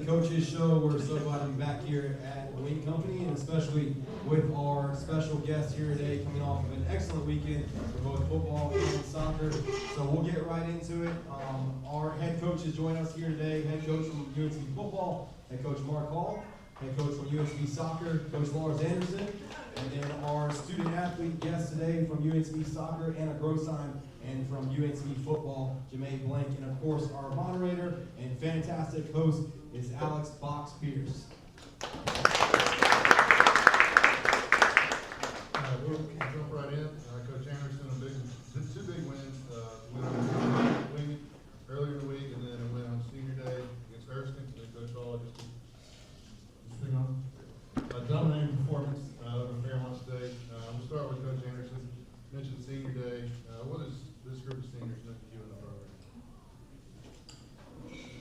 Coaches Show. We're so glad to be back here at Wing Company, and especially with our special guest here today, coming off of an excellent weekend for both football and soccer. So we'll get right into it. Our head coaches join us here today. Head coach from UNCP football, head coach Mark Hall, head coach from UNCP soccer, Coach Lars Anderson, and then our student athlete guest today from UNCP soccer, Anna Grosheim, and from UNCP football, Jermaine Blank, and of course our moderator and fantastic host is Alex Box Pierce. We'll jump right in. Coach Anderson, two big wins. Win on Wing earlier in the week, and then a win on Senior Day against Erskine. So Coach Hall just thing on. Dominating performance over Fairmont State. We'll start with Coach Anderson. You mentioned Senior Day. What does this group of seniors mean to you in the program?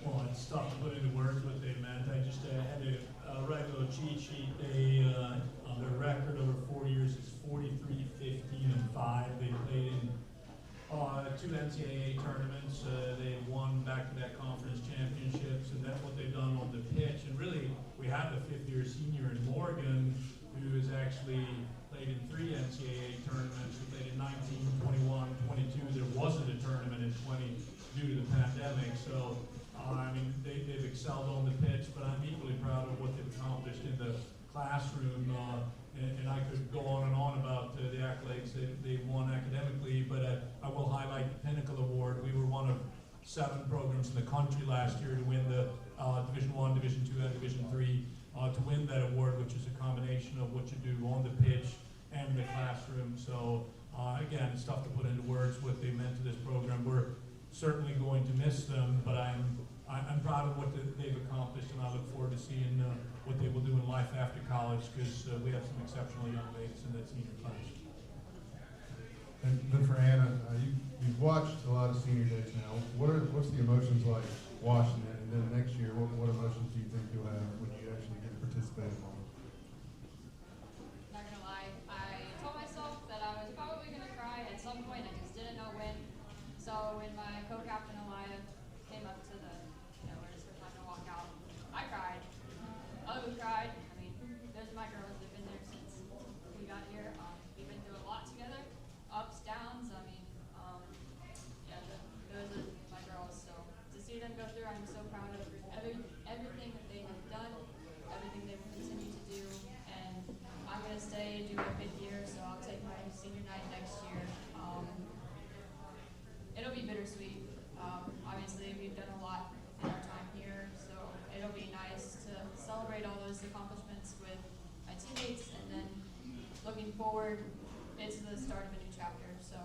Well, it's tough to put into words what they meant. I just had to write a little cheat sheet. They, on their record over 4 years is 43, 15, and 5. They played in 2 NCAA tournaments. They've won back-to-back conference championships, and that's what they've done on the pitch. And really, we have a 5th-year senior in Morgan who has actually played in 3 NCAA tournaments. We played in 19, 21, 22. There wasn't a tournament in 20 due to the pandemic. So, I mean, they've excelled on the pitch, but I'm equally proud of what they've accomplished in the classroom. And I could go on and on about the accolades they've won academically, but I will highlight the Pinnacle Award. We were one of 7 programs in the country last year to win the Division I, Division II, and Division III. To win that award, which is a combination of what you do on the pitch and the classroom. So again, it's tough to put into words what they meant to this program. We're certainly going to miss them, but I'm proud of what they've accomplished, and I look forward to seeing what they will do in life after college, because we have some exceptional young ladies in that senior class. And then for Anna, you've watched a lot of Senior Days now. What's the emotions like watching it? And then next year, what emotions do you think you'll have when you actually get to participate in it? Not gonna lie, I told myself that I was probably gonna cry at some point. I just didn't know when. So when my co-captain Elia came up to the, we're just not gonna walk out, I cried. Others cried. I mean, there's my girls that've been there since we got here. We've been through a lot together, ups, downs. I mean, those are my girls. So to see them go through, I'm so proud of everything that they have done, everything they've continued to do, and I'm gonna stay and do my 5th year. So I'll take my senior night next year. It'll be bittersweet. Obviously, we've done a lot in our time here, so it'll be nice to celebrate all those accomplishments with my teammates, and then looking forward, it's the start of a new chapter. So.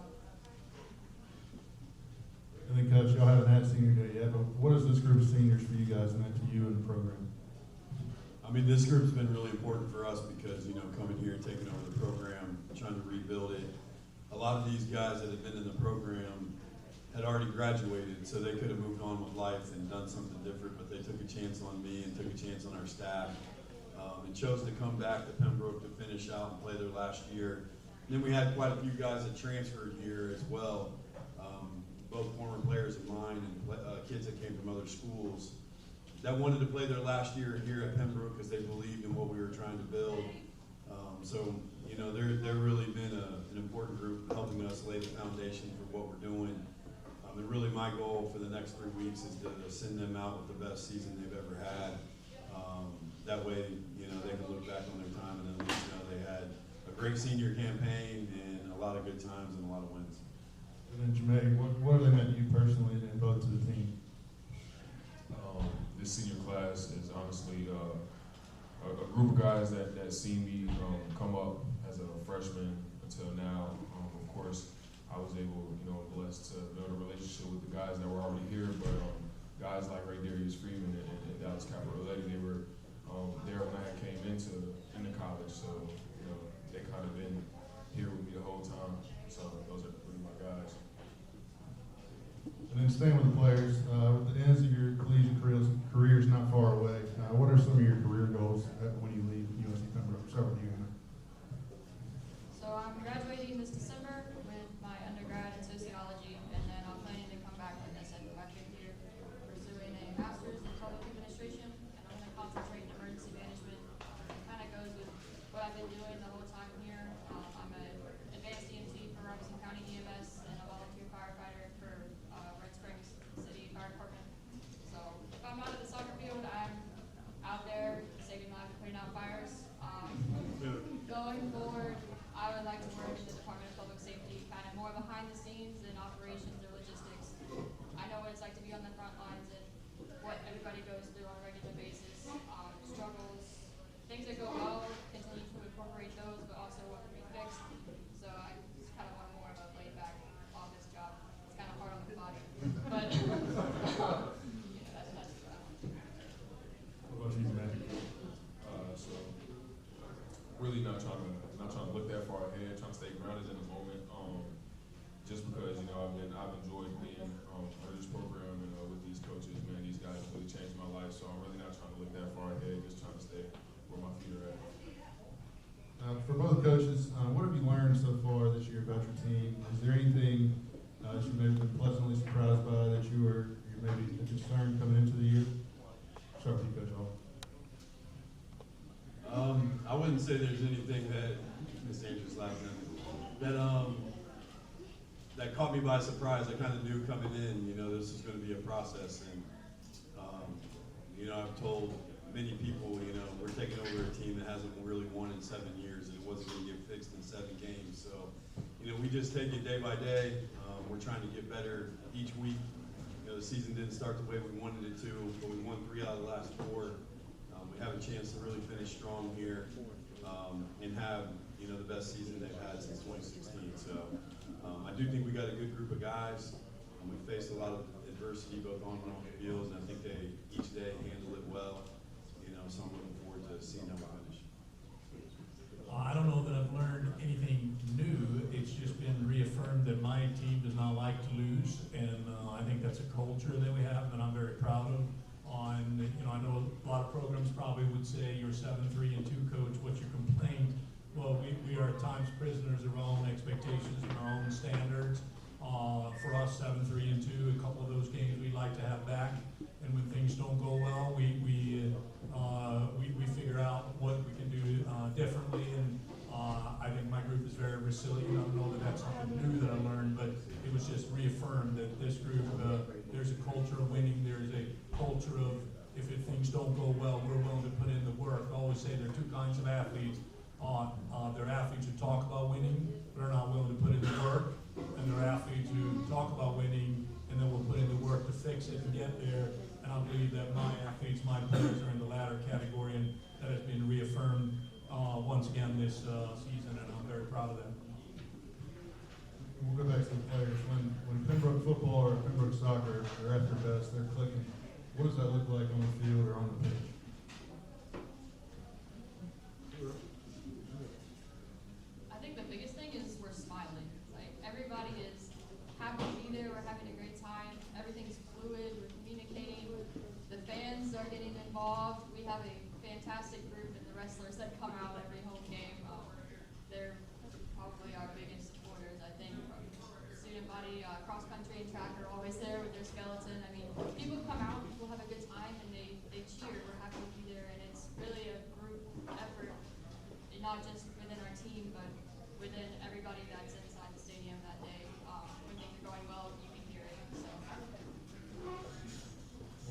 And then, Coach, y'all haven't had Senior Day yet, but what is this group of seniors for you guys meant to you and the program? I mean, this group's been really important for us because, coming here and taking over the program, trying to rebuild it. A lot of these guys that have been in the program had already graduated, so they could have moved on with life and done something different, but they took a chance on me and took a chance on our staff, and chose to come back to Pembroke to finish out and play their last year. And then we had quite a few guys that transferred here as well, both former players of mine and kids that came from other schools that wanted to play their last year here at Pembroke because they believed in what we were trying to build. So, they're really been an important group helping us lay the foundation for what we're doing. And really my goal for the next 3 weeks is to send them out with the best season they've ever had. That way, they can look back on their time and at least know they had a great senior campaign and a lot of good times and a lot of wins. And then Jermaine, what have they meant to you personally and both to the team? This senior class is honestly a group of guys that see me come up as a freshman until now. Of course, I was able, blessed to build a relationship with the guys that were already here, but guys like Ray Darius Freeman and Dallas Caparoletti, they were there when I came into college, so they kind of been here with me the whole time. So those are really my guys. And then staying with the players, with the ends of your collegiate careers not far away, what are some of your career goals when you leave UNC Pembroke? Start with you, Anna. So I'm graduating this December with my undergrad in sociology, and then I'm planning to come back, like I said, for my 5th year, pursuing a master's in public administration, and I'm out there, saving lives, putting out fires. Going forward, I would like to work in the Department of Public Safety, kind of more behind the scenes in operations or logistics. I know what it's like to be on the front lines and what everybody goes through on a regular basis, struggles, things that go well, continue to incorporate those, but also what can be fixed. So I just kind of want more of a laid back office job. It's kind of hard on the body, but you know, that's what I want. What about you, Matt? So really not trying to look that far ahead, trying to stay grounded in the moment. Just because I've enjoyed being under this program and with these coaches, man, these guys have really changed my life. So I'm really not trying to look that far ahead, just trying to stay where my feet are at. For both coaches, what have you learned so far this year about your team? Is there anything that you maybe been pleasantly surprised by that you're maybe concerned coming into the year? Start with you, Coach Hall. I wouldn't say there's anything that Miss Andrews laughing at me, that caught me by surprise. I kind of knew coming in, this is going to be a process, and I've told many people, we're taking over a team that hasn't really won in 7 years, and it wasn't going to get fixed in 7 games. So, we just take it day by day. We're trying to get better each week. The season didn't start the way we wanted it to, but we won 3 out of the last 4. We have a chance to really finish strong here and have the best season they've had since 2016. So I do think we got a good group of guys. We faced a lot of adversity both on and off the fields, and I think they each day handle it well. So I'm looking forward to seeing how we finish. I don't know that I've learned anything new. It's just been reaffirmed that my team does not like to lose, and I think that's a culture that we have that I'm very proud of. I know a lot of programs probably would say you're 7-3-2 coach. What's your complaint? Well, we are at times prisoners of our own expectations and our own standards. For us, 7-3-2, a couple of those games we'd like to have back. And when things don't go well, we figure out what we can do differently. And I think my group is very resilient. I don't know that that's something new that I learned, but it was just reaffirmed that this group, there's a culture of winning. There's a culture of if things don't go well, we're willing to put in the work. I always say there are 2 kinds of athletes. There are athletes who talk about winning, but are not willing to put in the work. And there are athletes who talk about winning, and then will put in the work to fix it and get there. And I believe that my athletes, my players are in the latter category, and that has been reaffirmed once again this season, and I'm very proud of that. We'll go back to the players. When Pembroke football or Pembroke soccer are at their best, they're clicking. What does that look like on the field or on the pitch? I think the biggest thing is we're smiling. Like, everybody is happy to be there. We're having a great time. Everything's fluid. We're communicating. The fans are getting involved. We have a fantastic group, and the wrestlers that come out every home game, they're probably our biggest supporters, I think. Student body, cross country and track are always there with their skeleton. I mean, people come out, people have a good time, and they cheer. We're happy to be there, and it's really a group effort, not just within our team, but within everybody that's inside the stadium that day. When things are going well, you can hear it. So.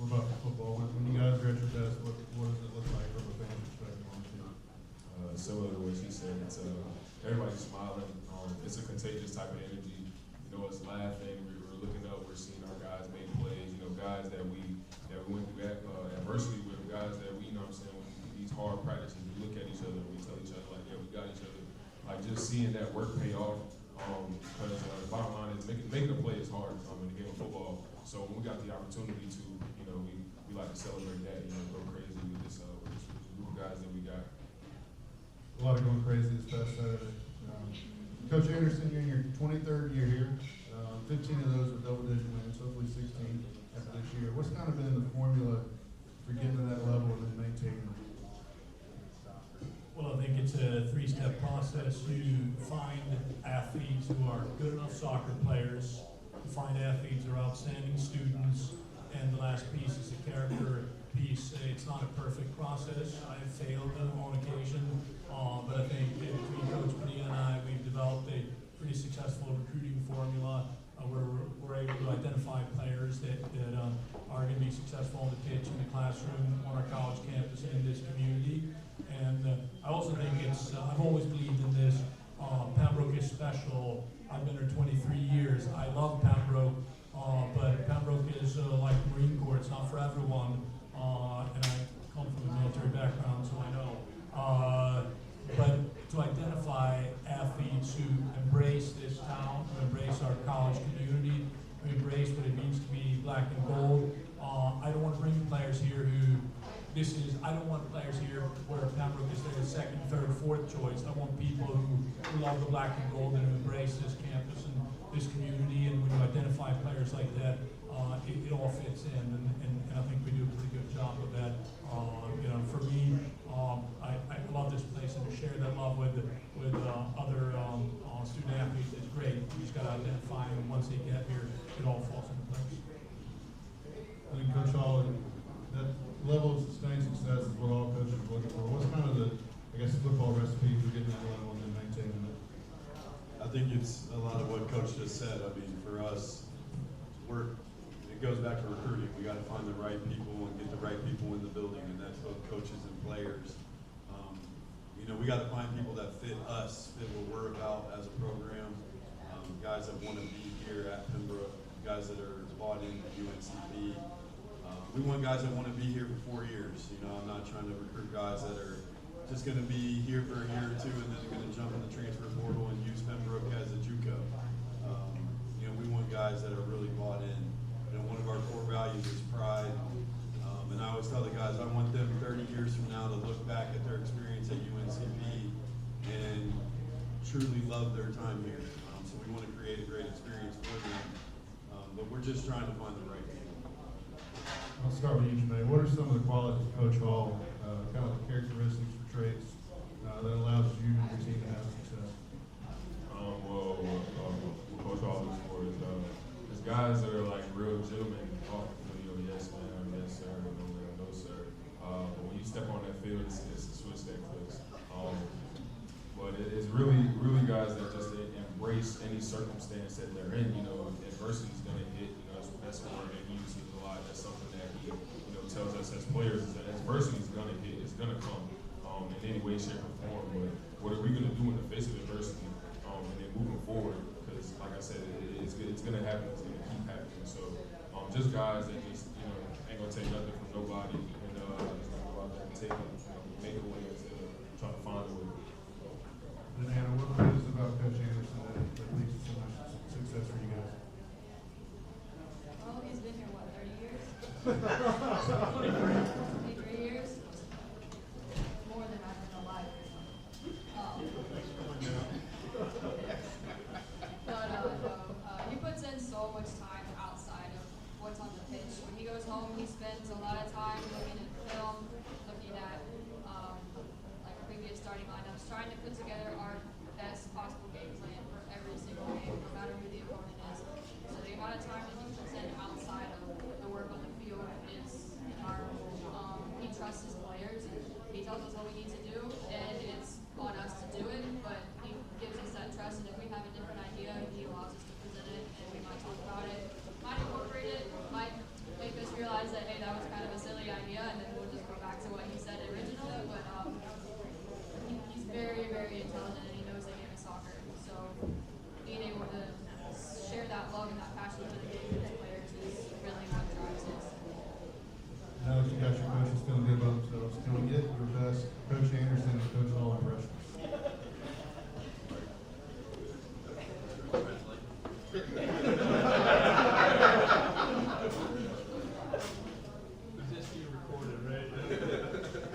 What about the football? When you guys are at your best, what does it look like from a fan perspective on the field? Similar to what she said, it's everybody's smiling. It's a contagious type of energy. It's laughing. We're looking up. We're seeing our guys make plays. Guys that we went through adversity with, guys that we, when these hard practices, we look at each other and we tell each other like, yeah, we got each other. Like just seeing that work pay off. Because the bottom line is making a play is hard in the game of football. So when we got the opportunity to, we like to celebrate that. Go crazy with this group of guys that we got. A lot of going crazy this past Saturday. Coach Anderson, you're in your 23rd year here. 15 of those are double-digit wins, hopefully 16 after this year. What's kind of been the formula for getting to that level and then maintaining it? Well, I think it's a 3-step process. You find athletes who are good enough soccer players, you find athletes who are outstanding students, and the last piece is the character piece. It's not a perfect process. I have failed on occasion, but I think between Coach Padilla and I, we've developed a pretty successful recruiting formula. we're able to identify players that are going to be successful on the pitch, in the classroom, on our college campus, and in this community. And I also think I've always believed in this. Pembroke is special. I've been here 23 years. I love Pembroke, but Pembroke is like the Marine Corps. It's not for everyone. And I come from a military background, so I know. But to identify athletes who embrace this town, who embrace our college community, who embrace what it means to be black and gold. I don't want to bring players here I don't want players here where Pembroke is their second, third, fourth choice. I want people who love the black and gold and who embrace this campus and this community. And when you identify players like that, it all fits in. And I think we do a pretty good job of that. For me, I love this place, and to share that love with other student athletes is great. You just got to identify them, and once they get here, it all falls into place. I think Coach Hall, that level of sustained success is what all coaches are looking for. What's kind of the, football recipe for getting that level and then maintaining it? I think it's a lot of what Coach just said. I mean, for us, it goes back to recruiting. We got to find the right people and get the right people in the building, and that's both coaches and players. We got to find people that fit us, fit what we're about as a program. Guys that want to be here at Pembroke, guys that are bought into UNCP. We want guys that want to be here for 4 years. I'm not trying to recruit guys that are just going to be here for a year or two and then they're going to jump in the transfer portal and use Pembroke as a JUCO. We want guys that are really bought in. One of our core values is pride. And I always tell the guys, I want them 30 years from now to look back at their experience at UNCP and truly love their time here. So we want to create a great experience for them. But we're just trying to find the right people. I'll start with you, Jermaine. What are some of the qualities of Coach Hall, kind of the characteristics or traits that allows you and your team to have success? What Coach Hall looks for is guys that are like real gentlemen. Yes ma'am, yes sir, no ma'am, no sir. But when you step on that field, it's a switch that clicks. But it's really guys that just embrace any circumstance that they're in. Adversity is going to hit. That's a word that he uses a lot. That's something that he tells us as players is that adversity is going to hit. It's going to come in any way, shape, or form. But what are we going to do in the face of adversity and then moving forward? Because like I said, it's going to happen. It's going to keep happening. So just guys that just ain't going to take nothing from nobody and just going to go out there and take it, make a way instead of trying to find a way. And Anna, what is it about Coach Anderson that leads to so much success for you guys? Well, he's been here, 30 years? 23 years? More than I've been alive. He puts in so much time outside of what's on the pitch. When he goes home, he spends a lot of time looking at film, looking at previous starting lineups, trying to put together our best possible game plan for every single game, no matter who the opponent is. So the amount of time that he puts in outside of the work on the field is remarkable. He trusts his players. He tells us what we need to do, and it's on us to do it, but he gives us that trust, and if we have a different idea, he allows us to present it, and we might talk about it, might incorporate it, might make us realize that, hey, that was kind of a silly idea, and then we'll just go back to what he said originally, but he's very, very intelligent, and he knows the game of soccer, so being able to share that love and that passion for the game with his players is really what drives us. Now that you got your coaches feeling good about themselves, can we get your best Coach Anderson and Coach Hall impressions?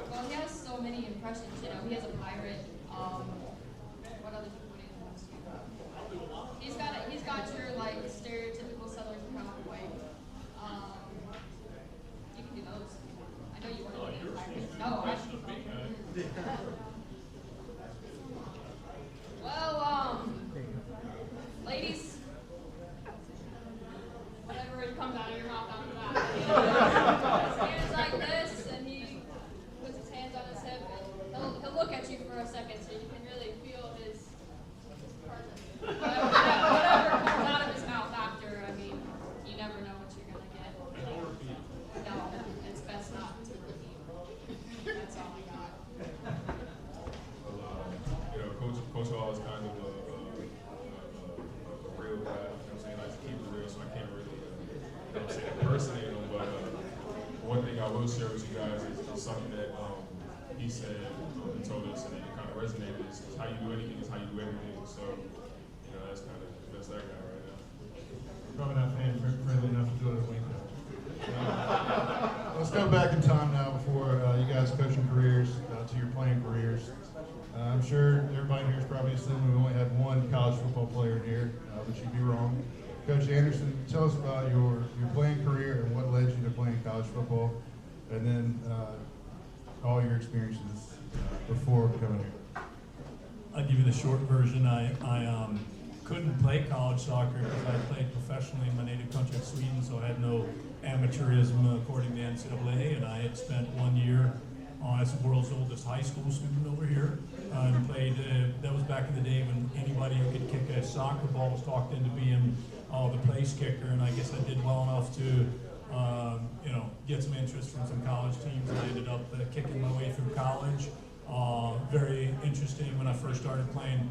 Well, he has so many impressions, he has a pirate, what other people do? He's got your, stereotypical Southern cowboy, you can do those. I know you want to be a pirate. No, well, ladies, whatever comes out of your mouth after that. His hands like this, and he puts his hands on his hip, and he'll look at you for a second, so you can really something that he said and told us, and it kind of resonated. Is how you do anything is how you do everything. So, you know, that's kind of that's that guy right now. Probably not fan-friendly enough to do it at Wayne. Let's go back in time now before you guys' coaching careers to your playing careers. I'm sure everybody here is probably assuming we only had one college football player here, but you'd be wrong. Coach Anderson, tell us about your playing career and what led you to playing college football, and then all your experiences before coming here. I'll give you the short version. I couldn't play college soccer because I played professionally in my native country of Sweden, so I had no amateurism according to NCAA, and I had spent 1 year as the world's oldest high school student over here, and played, that was back in the day when anybody who could kick a soccer ball was talked into being the place kicker, and I guess I did well enough to you know, get some interest from some college teams, and I ended up kicking my way through college. Very interesting when I first started playing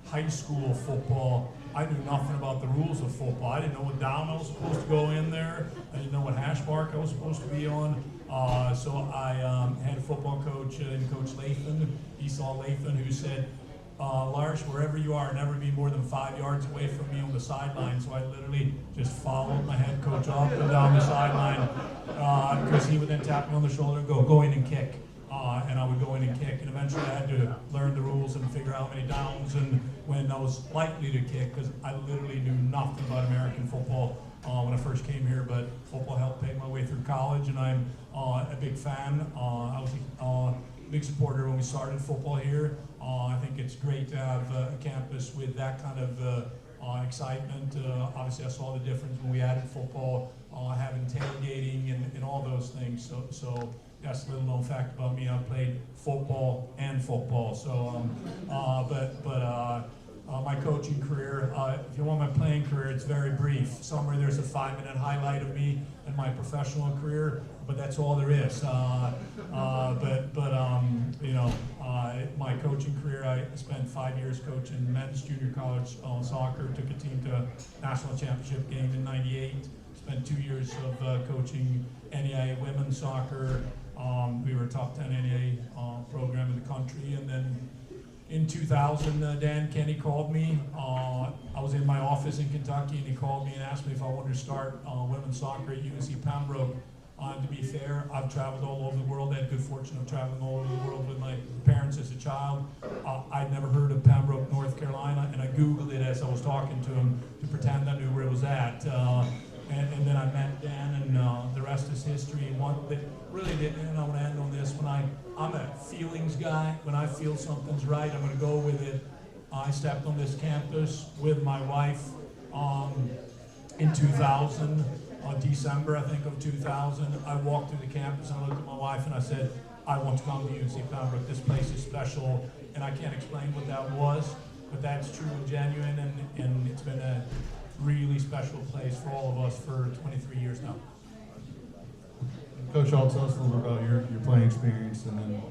high school football. I knew nothing about the rules of football. I didn't know what down I was supposed to go in there. I didn't know what hash mark I was supposed to be on. So I had a football coach named Coach Lathan, Esau Lathan, who said, Lars, wherever you are, never be more than 5 yards away from me on the sideline. So I literally just followed my head coach up and down the sideline because he would then tap me on the shoulder and go in and kick. And I would go in and kick, and eventually I had to learn the rules and figure out how many downs and when I was likely to kick, because I literally knew nothing about American football when I first came here, but football helped pay my way through college, and I'm a big fan. I was a big supporter when we started football here. I think it's great to have a campus with that kind of excitement. Obviously, I saw the difference when we added football, having tailgating and all those things. So that's a little known fact about me. I played football and football. So, my coaching career, if you want my playing career, it's very brief. Somewhere there's a 5-minute highlight of me in my professional career, but that's all there is. You know, my coaching career, I spent 5 years coaching men's junior college soccer, took a team to a national championship game in '98, spent 2 years of coaching NAIA women's soccer. We were a top 10 NAIA program in the country, and then in 2000, Dan Kenny called me. I was in my office in Kentucky, and he called me and asked me if I wanted to start women's soccer at UNC Pembroke. To be fair, I've traveled all over the world. I had the good fortune of traveling all over the world with my parents as a child. I'd never heard of Pembroke, North Carolina, and I Googled it as I was talking to him to pretend I knew where it was at. And then I met Dan, and the rest is history. One that really didn't, and I want to end on this, I'm a feelings guy. When I feel something's right, I'm going to go with it. I stepped on this campus with my wife in 2000, December, I think, of 2000. I walked through the campus, and I looked at my wife, and I said, I want to come to UNC Pembroke. This place is special, and I can't explain what that was, but that's true and genuine, and it's been a really special place for all of us for 23 years now. Coach, I'll tell us a little bit about your playing experience and then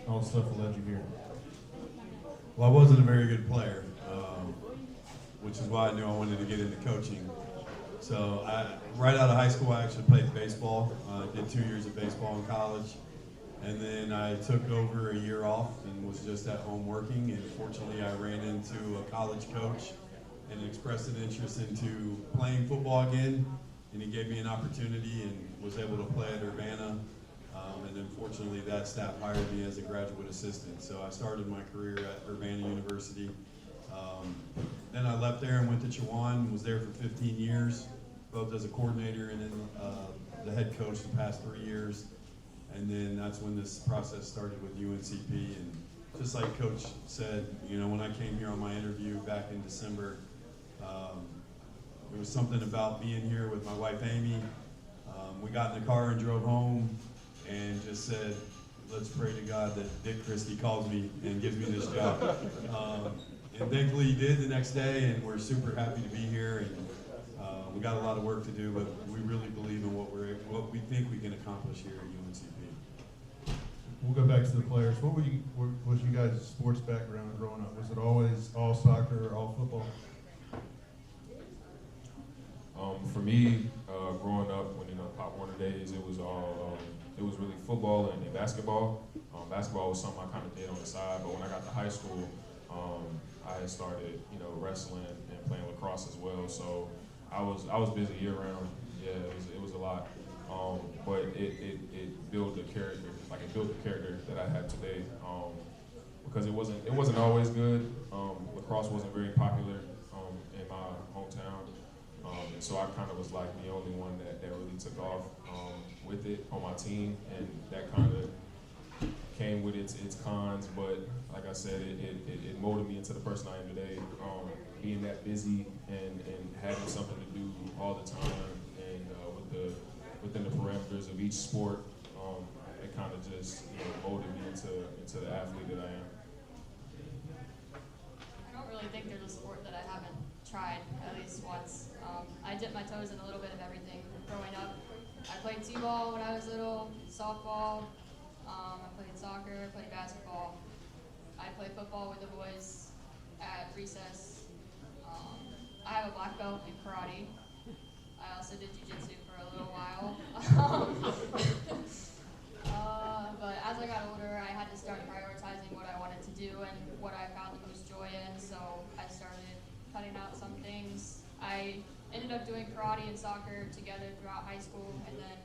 all the stuff that led you here. Well, I wasn't a very good player, which is why I knew I wanted to get into coaching. So right out of high school, I actually played baseball. I did 2 years of baseball in college. And then I took over a year off and was just at home working. And fortunately, I ran into a college coach and expressed an interest into playing football again. And he gave me an opportunity and was able to play at Urbana. And then fortunately, that staff hired me as a graduate assistant. So I started my career at Urbana University. Then I left there and went to Chowan, was there for 15 years, both as a coordinator and then the head coach the past 3 years. And then that's when this process started with UNCP. And just like Coach said, you know, when I came here on my interview back in December, it was something about being here with my wife, Amy. We got in the car and drove home and just said, let's pray to God that Dick Christie calls me and gives me this job. And thankfully he did the next day, and we're super happy to be here. And we got a lot of work to do, but we really believe in what we think we can accomplish here at UNCP. We'll go back to the players. What was you guys' sports background growing up? Was it always all soccer or all football? For me, growing up, when Pop Warner days, it was all it was really football and basketball. Basketball was something I kind of did on the side, but when I got to high school, I had started, you know, wrestling and playing lacrosse as well. So I was busy year round. Yeah, it was a lot. But it built the character, like it built the character that I have today. Because it wasn't always good. Lacrosse wasn't very popular in my hometown. And so I kind of was like the only one that really took off with it on my team, and that kind of came with its cons, but like I said, it molded me into the person I am today. Being that busy and having something to do all the time, and within the parameters of each sport, it kind of just molded me into the athlete that I am. I don't really think there's a sport that I haven't tried at least once. I dipped my toes in a little bit of everything growing up. I played t-ball when I was little, softball. I played soccer, I played basketball. I played football with the boys at recess. I have a black belt in karate. I also did jiu-jitsu for a little while. But as I got older, I had to start prioritizing what I wanted to do and what I found the most joy in, so I started cutting out some things. I ended up doing karate and soccer together throughout high school, and then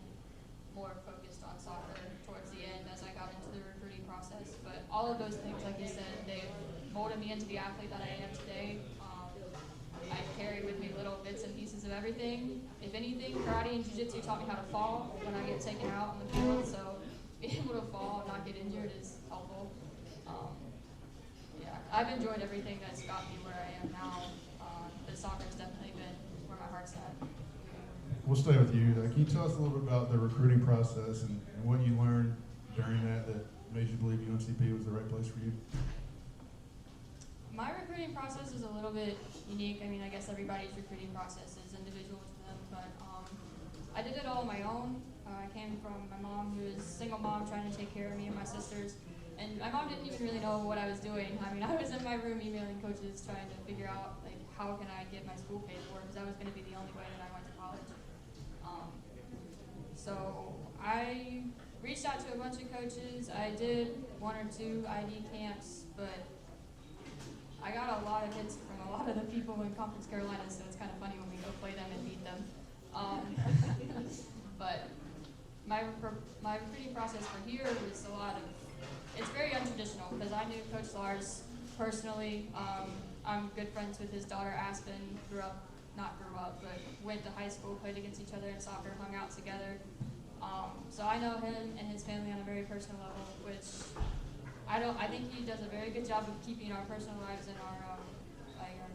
more focused on soccer towards the end as I got into the recruiting process. But all of those things, like you said, they molded me into the athlete that I am today. I carry with me little bits and pieces of everything. If anything, karate and jiu-jitsu taught me how to fall when I get taken out on the field, so being able to fall and not get injured is helpful. Yeah, I've enjoyed everything that's got me where I am now, but soccer's definitely been where my heart's at. We'll stay with you. Can you tell us a little bit about the recruiting process and what you learned during that made you believe UNCP was the right place for you? My recruiting process is a little bit unique. I mean, I guess everybody's recruiting process is individual to them, but I did it all on my own. I came from my mom, who is a single mom, trying to take care of me and my sisters. And my mom didn't even really know what I was doing. I mean, I was in my room emailing coaches, trying to figure out, like, how can I get my school paid for, because that was going to be the only way that I went to college. So I reached out to a bunch of coaches. I did 1 or 2 ID camps, but I got a lot of hits from a lot of the people in Conference Carolina, so it's kind of funny when we go play them and beat them. But my recruiting process for here was it's very untraditional, because I knew Coach Lars personally. I'm good friends with his daughter Aspen, but went to high school, played against each other in soccer, hung out together. So I know him and his family on a very personal level, which I think he does a very good job of keeping our personal lives and our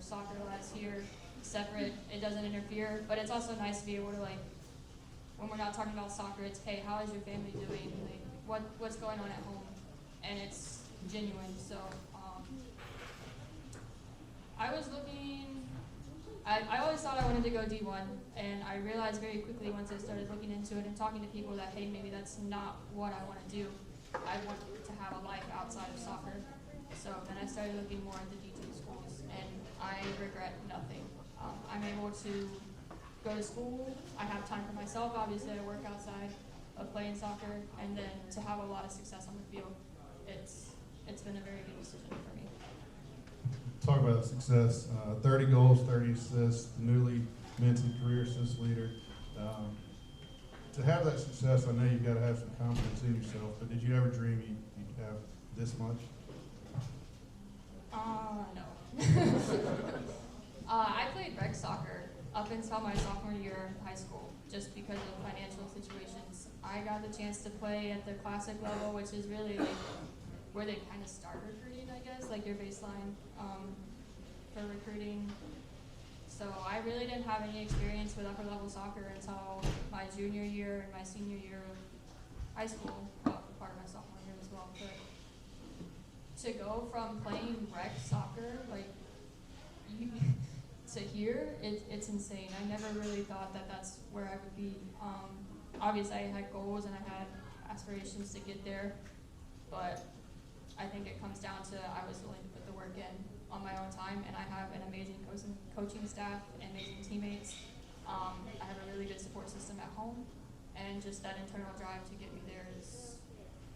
soccer lives here separate. It doesn't interfere, but it's also nice to be able to, like, when we're not talking about soccer, it's, hey, how is your family doing? Like, what's going on at home? And it's genuine. So I was looking. I always thought I wanted to go D1, and I realized very quickly once I started looking into it and talking to people that, hey, maybe that's not what I want to do. I want to have a life outside of soccer. So then I started looking more into D2 schools, and I regret nothing. I'm able to go to school. I have time for myself. Obviously, I work outside of playing soccer, and then to have a lot of success on the field, it's been a very good decision for me. Talk about success. 30 goals, 30 assists, the newly minted career assist leader. To have that success, I know you've got to have some confidence in yourself, but did you ever dream you'd have this much? No. I played rec soccer up until my sophomore year in high school, just because of financial situations. I got the chance to play at the classic level, which is really like where they kind of start recruiting, I guess, like your baseline for recruiting. So I really didn't have any experience with upper level soccer until my junior year and my senior year of high school, part of my sophomore year as well. But to go from playing rec soccer, like, to here, it's insane. I never really thought that that's where I would be. Obviously, I had goals and I had aspirations to get there, but I think it comes down to I was willing to put the work in on my own time, and I have an amazing coaching staff, amazing teammates. I have a really good support system at home, and just that internal drive to get me there is,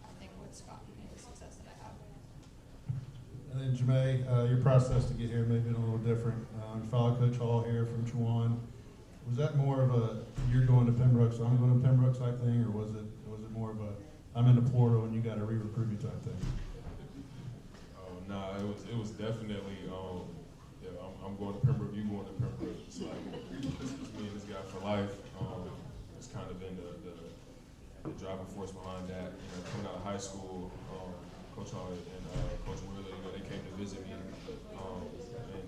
I think, what's gotten me the success that I have. And then Jamae, your process to get here may have been a little different. You followed Coach Hall here from Chuan. Was that more of a you're going to Pembroke, so I'm going to Pembroke type thing, or was it more of a I'm in the portal and you got to re-recruit me type thing? Nah, it was definitely yeah, I'm going to Pembroke, you going to Pembroke. It's like this is me and this guy for life. It's kind of been the driving force behind that. You know, coming out of high school, Coach Hall and Coach Wheeler, you know, they came to visit me. And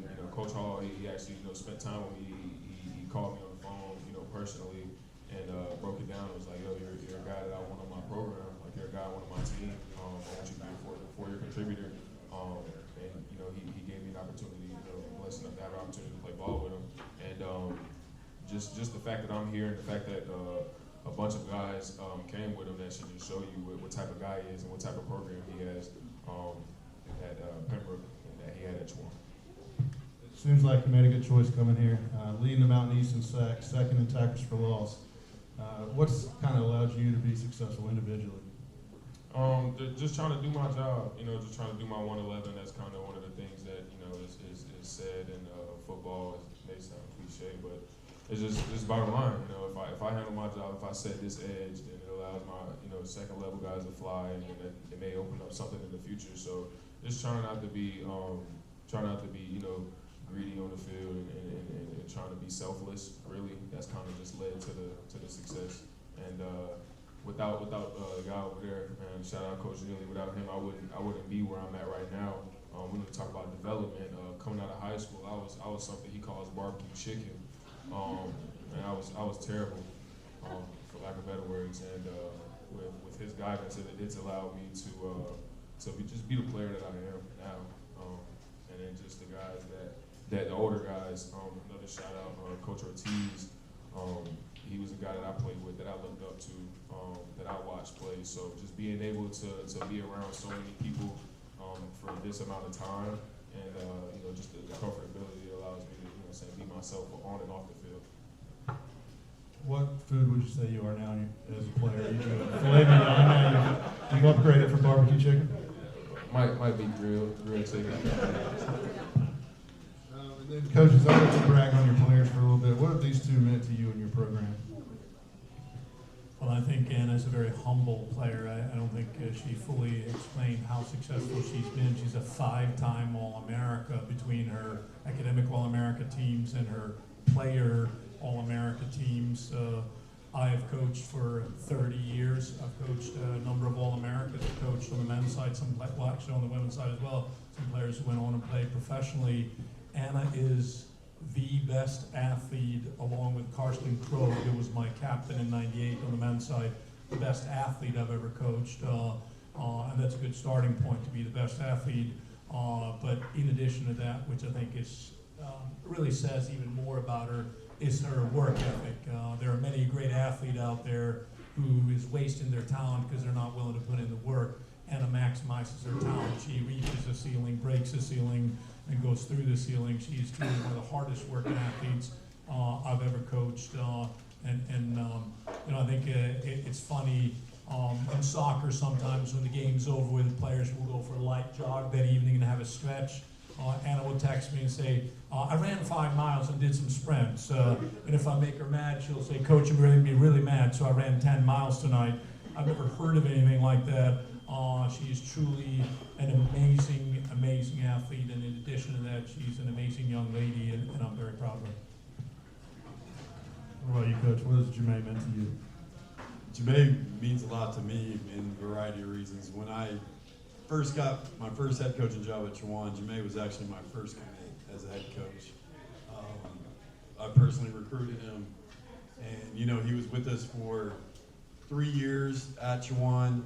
you know, Coach Hall, he actually, you know, spent time with me. He called me on the phone, you know, personally, and broke it down. It was like, yo, you're a guy that I want on my program. Like, you're a guy I want on my team. I want you to be a four-year contributor. And you know, he gave me an opportunity, you know, blessed enough to have an opportunity to play ball with him. And just the fact that I'm here, and the fact that a bunch of guys came with him, that should just show you what type of guy he is and what type of program he has at Pembroke and that he had at Chuan. Seems like you made a good choice coming here, leading the Mountain East in sacks, second in tackles for loss. What's kind of allowed you to be successful individually? Just trying to do my job, you know, just trying to do my 111. That's kind of one of the things that, you know, is said in football. It may sound cliche, but it's just bottom line. You know, if I handle my job, if I set this edge, then it allows my, you know, second level guys to fly, and it may open up something in the future. So just trying not to be, you know, greedy on the field and trying to be selfless. Really, that's kind of just led to the success. And without the guy over there, and shout out Coach Neely, without him, I wouldn't be where I'm at right now. When we talk about development, coming out of high school, I was something he calls barbecue chicken, and I was terrible, for lack of better words. And with his guidance, it's allowed me to be the player that I am now. And then just the guys that the older guys. Another shout out, Coach Ortiz. He was a guy that I played with, that I looked up to, that I watched play. So just being able to be around so many people for this amount of time, and you know, just the comfortability allows me to, you know, say, be myself on and off the field. What food would you say you are now as a player? Filet mignon now, you've upgraded from barbecue chicken? Might be grilled chicken. And then coaches, I'll let you brag on your players for a little bit. What have these two meant to you and your program? Well, I think Anna's a very humble player. I don't think she fully explained how successful she's been. She's a 5-time All-America between her academic All-America teams and her player All-America teams. I have coached for 30 years. I've coached a number of All-Americas. I've coached on the men's side, some actually on the women's side as well. Some players who went on and played professionally. Anna is the best athlete, along with Karsten Crow, who was my captain in '98 on the men's side, the best athlete I've ever coached. And that's a good starting point to be the best athlete. But in addition to that, which I think is really says even more about her, is her work ethic. There are many great athletes out there who is wasting their talent because they're not willing to put in the work. Anna maximizes her talent. She reaches the ceiling, breaks the ceiling, and goes through the ceiling. She's truly one of the hardest working athletes I've ever coached. You know, I think it's funny in soccer sometimes when the game's over with, players will go for a light jog that evening and have a stretch. Anna will text me and say, I ran 5 miles and did some sprints. And if I make her mad, she'll say, Coach, I'm going to be really mad, so I ran 10 miles tonight. I've never heard of anything like that. She's truly an amazing, amazing athlete, and in addition to that, she's an amazing young lady, and I'm very proud of her. What about you, Coach? What has Jamae meant to you? Jamae means a lot to me in a variety of reasons. When I first got my first head coaching job at Chuan, Jamae was actually my first commit as a head coach. I personally recruited him, and you know, he was with us for 3 years at Chuan.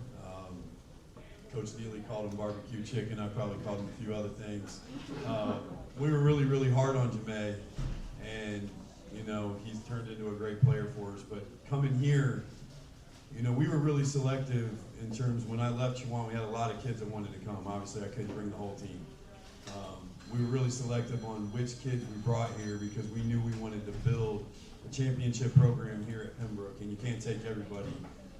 Coach Neely called him barbecue chicken. I probably called him a few other things. We were really, really hard on Jamae, and you know, he's turned into a great player for us. But coming here, you know, we were really selective in terms, when I left Chuan, we had a lot of kids that wanted to come. Obviously, I couldn't bring the whole team. We were really selective on which kids we brought here because we knew we wanted to build a championship program here at Pembroke, and you can't take everybody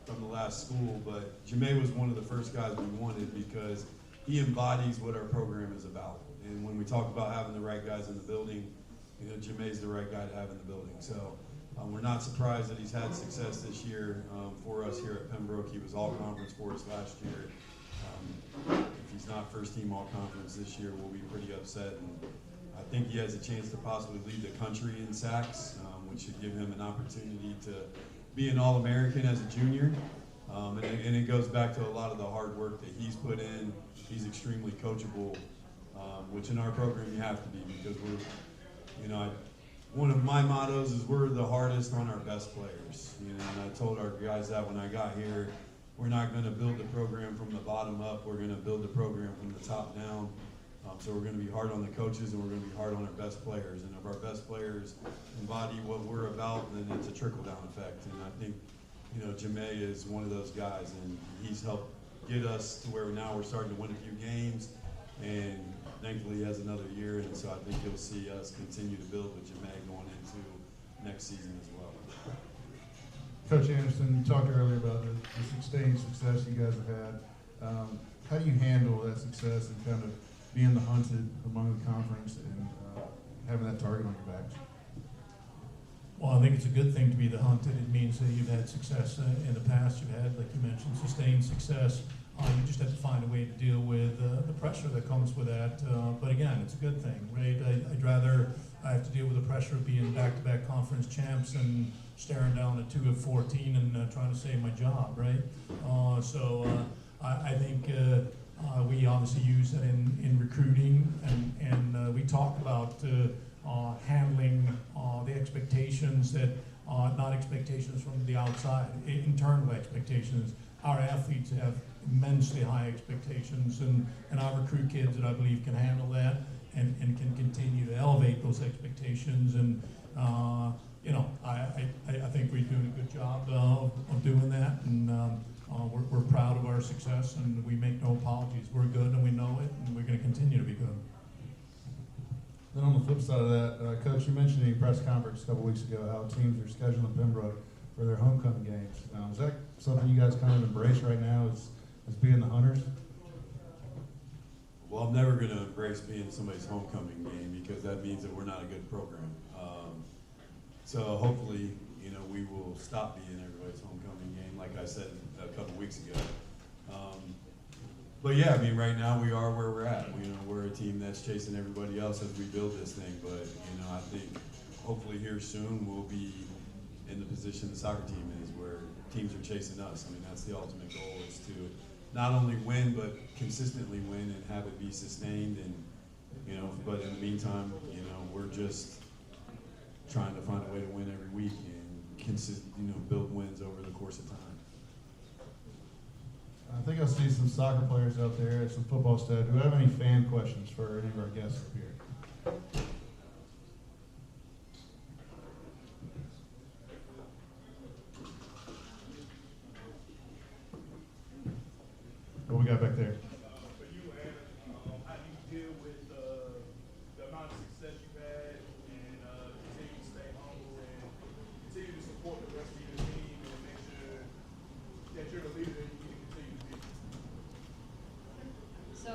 from the last school, but Jamae was one of the first guys we wanted because he embodies what our program is about. And when we talk about having the right guys in the building, you know, Jamae's the right guy to have in the building. So we're not surprised that he's had success this year for us here at Pembroke. He was all conference for us last year. If he's not first team all conference this year, we'll be pretty upset. And I think he has a chance to possibly lead the country in sacks, which should give him an opportunity to be an All-American as a junior. And it goes back to a lot of the hard work that he's put in. He's extremely coachable, which in our program you have to be, because we're, you know, one of my mottos is we're the hardest on our best players. You know, and I told our guys that when I got here, we're not going to build the program from the bottom up. We're going to build the program from the top down. So we're going to be hard on the coaches, and we're going to be hard on our best players. And if our best players embody what we're about, then it's a trickle-down effect. And I think, you know, Jamae is one of those guys, and he's helped get us to where now we're starting to win a few games. And thankfully, he has another year, and so I think you'll see us continue to build with Jamae going into next season as well. Coach Anderson, you talked earlier about the sustained success you guys have had. How do you handle that success and kind of being the hunted among the conference and having that target on your back? Well, I think it's a good thing to be the hunted. It means that you've had success in the past. You've had, like you mentioned, sustained success. You just have to find a way to deal with the pressure that comes with that. But again, it's a good thing, right? I'd rather I have to deal with the pressure of being back-to-back conference champs and staring down at 2 of 14 and trying to save my job, right? I think we obviously use that in recruiting, and we talk about handling the expectations that not expectations from the outside, internal expectations. Our athletes have immensely high expectations, and I recruit kids that I believe can handle that and can continue to elevate those expectations. And you know, I think we're doing a good job of doing that, and we're proud of our success, and we make no apologies. We're good, and we know it, and we're going to continue to be good. Then on the flip side of that, Coach, you mentioned in a press conference a couple weeks ago how teams are scheduling Pembroke for their homecoming games. Is that something you guys kind of embrace right now as being the hunters? Well, I'm never going to embrace being somebody's homecoming game because that means that we're not a good program. So hopefully, you know, we will stop being everybody's homecoming game, like I said a couple weeks ago. But yeah, I mean, right now we are where we're at. You know, we're a team that's chasing everybody else as we build this thing. But you know, I think hopefully here soon we'll be in the position the soccer team is, where teams are chasing us. I mean, that's the ultimate goal, is to not only win but consistently win and have it be sustained. And you know, but in the meantime, you know, we're just trying to find a way to win every week and build wins over the course of time. I think I see some soccer players out there, some football staff. Do we have any fan questions for any of our guests up here? What we got back there? For you, Aaron, how do you deal with the amount of success you've had and continue to stay humble and continue to support the rest of your team and make sure that you're the leader that you need to continue to be? So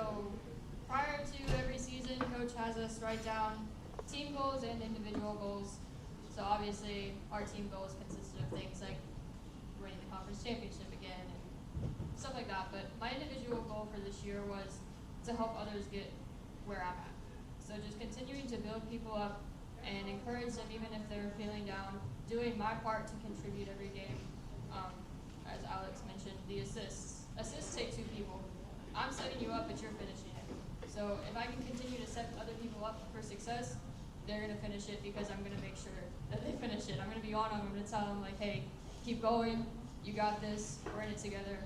prior to every season, Coach has us write down team goals and individual goals. So obviously, our team goals consisted of things like winning the conference championship again and stuff like that. But my individual goal for this year was to help others get where I'm at. So just continuing to build people up and encourage them even if they're feeling down, doing my part to contribute every game. As Alex mentioned, the assists. Assists take 2 people. I'm setting you up, but you're finishing it. So if I can continue to set other people up for success, they're going to finish it because I'm going to make sure that they finish it. I'm going to be on them. I'm going to tell them, like, hey, keep going. You got this. We're in it together.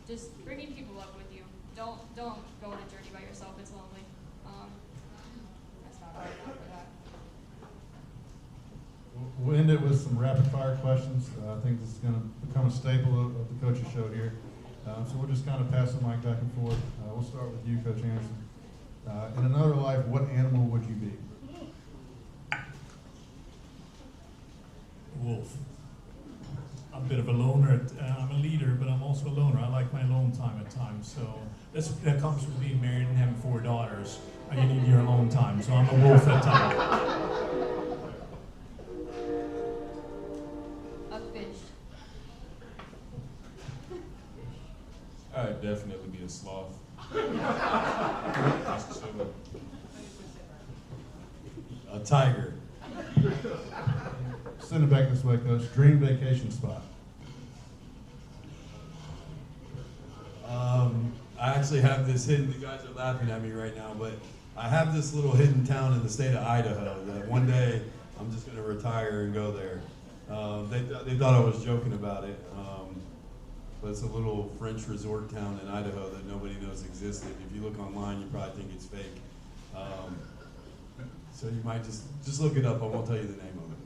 Just bringing people up with you. Don't go on a journey by yourself. It's lonely. That's not all I got for that. We'll end it with some rapid fire questions. I think this is going to become a staple of the coaches show here. So we'll just kind of pass the mic back and forth. We'll start with you, Coach Anderson. In another life, what animal would you be? wolf. I'm a bit of a loner. I'm a leader, but I'm also a loner. I like my alone time at times. So that comes with being married and having 4 daughters. You need your alone time. So I'm a wolf at times. Unfinished. I'd definitely be a sloth. Just chilling. A tiger. Send it back this way, Coach. Dream vacation spot. I actually have this hidden, the guys are laughing at me right now, but I have this little hidden town in the state of Idaho that one day I'm just gonna retire and go there. They thought I was joking about it, but it's a little French resort town in Idaho that nobody knows existed. If you look online, you probably think it's fake. So you might just look it up. I won't tell you the name of it.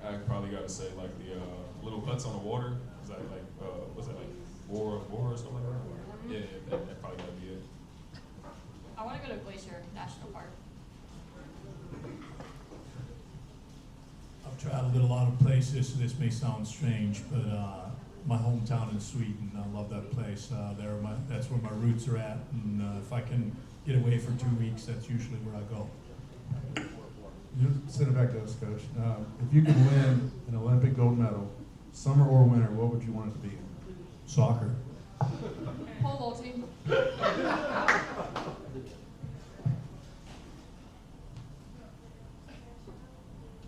I probably gotta say like the little huts on the water. Is that like what's that like Bora or something like that? Yeah, that probably gotta be it. I want to go to Glacier National Park. I've traveled in a lot of places, so this may sound strange, but my hometown in Sweden, I love that place. That's where my roots are at, and if I can get away for 2 weeks, that's usually where I go. You send it back to us, Coach. If you could win an Olympic gold medal, summer or winter, what would you want it to be? Soccer. Pole vaulting.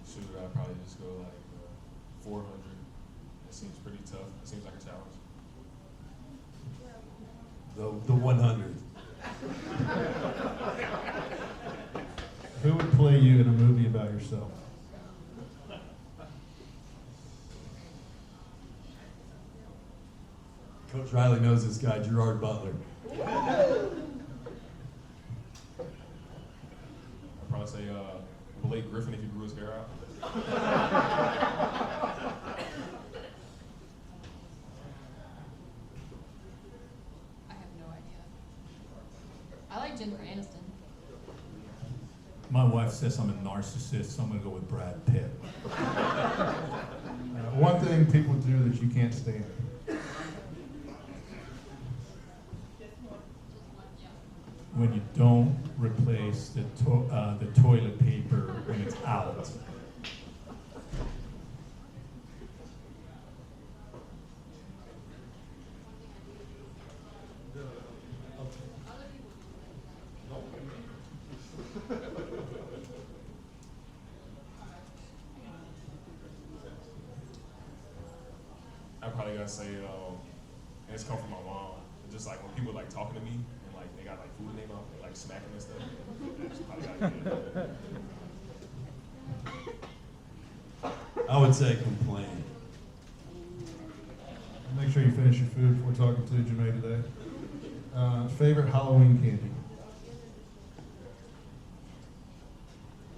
Shoot, I'd probably just go like 400. That seems pretty tough. It seems like a challenge. The 100. Who would play you in a movie about yourself? Coach Riley knows this guy, Gerard Butler. I'd probably say Blake Griffin if he grew his hair out. I have no idea. I like Jennifer Aniston. My wife says I'm a narcissist, so I'm going to go with Brad Pitt. One thing people do that you can't stand. When you don't replace the toilet paper when it's out. I probably gotta say, and it's come from my mom. It's just like when people like talking to me and like they got like food in their mouth, they like smacking and stuff. It's probably gotta be it. I would say complain. Make sure you finish your food before talking to Jamae today. Favorite Halloween candy?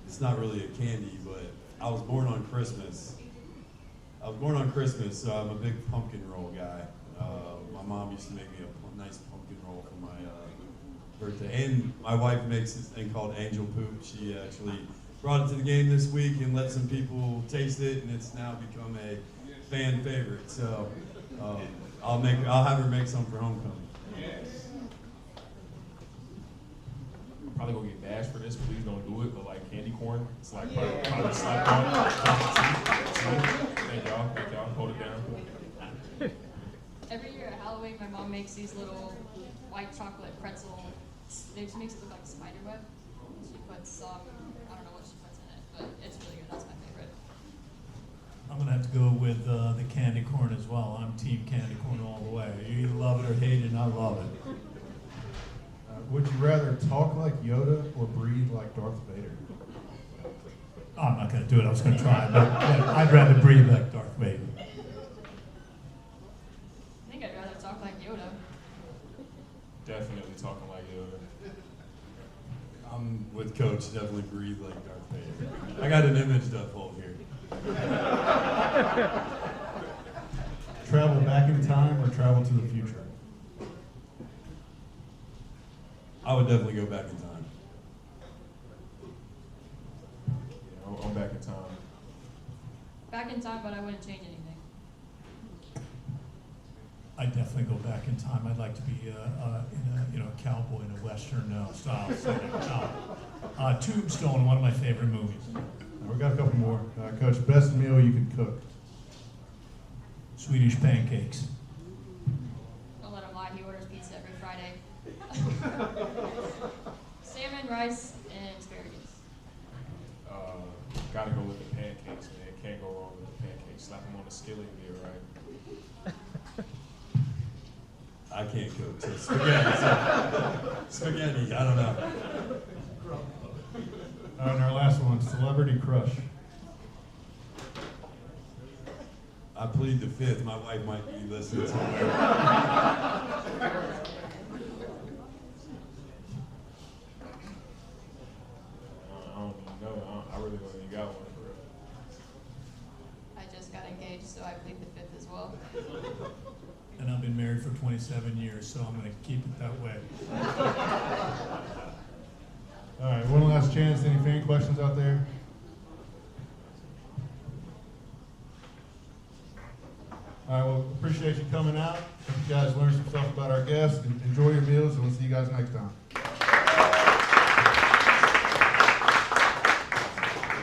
It's not really a candy, but I was born on Christmas. So I'm a big pumpkin roll guy. My mom used to make me a nice pumpkin roll for my birthday. And my wife makes this thing called angel poop. She actually brought it to the game this week and let some people taste it, and it's now become a fan favorite. So I'll have her make some for homecoming. Probably gonna get bashed for this. Please don't do it. But like candy corn, it's like probably slap on. Thank y'all. Hold it down. Every year at Halloween, my mom makes these little white chocolate pretzel. She makes it look like a spider web. She puts some, I don't know what she puts in it, but it's really good. That's my favorite. I'm going to have to go with the candy corn as well. I'm team candy corn all the way. You either love it or hate it, and I love it. Would you rather talk like Yoda or breathe like Darth Vader? I'm not going to do it. I was going to try, but I'd rather breathe like Darth Vader. I think I'd rather talk like Yoda. Definitely talking like Yoda. I'm with Coach, definitely breathe like Darth Vader. I got an image to uphold here. Travel back in time or travel to the future? I would definitely go back in time. Yeah, I'm going back in time? Back in time, but I wouldn't change anything. I'd definitely go back in time. I'd like to be in a cowboy in a western style setting. Tombstone, one of my favorite movies. We got a couple more. Coach, best meal you could cook? Swedish pancakes. Don't let him lie, he orders pizza every Friday. Salmon, rice, and asparagus. Gotta go with the pancakes, man. Can't go wrong with the pancakes. Slap them on the skillet and be all right. I can't cook, so spaghetti. Spaghetti, I don't know. All right, and our last one, celebrity crush. I plead the fifth. My wife might be listening somewhere. I don't even know. I really don't even got one for real. I just got engaged, so I plead the fifth as well. And I've been married for 27 years, so I'm going to keep it that way. All right, one last chance. Any fan questions out there? All right, well, appreciate you coming out. Hope you guys learned some stuff about our guests. Enjoy your meals, and we'll see you guys next time.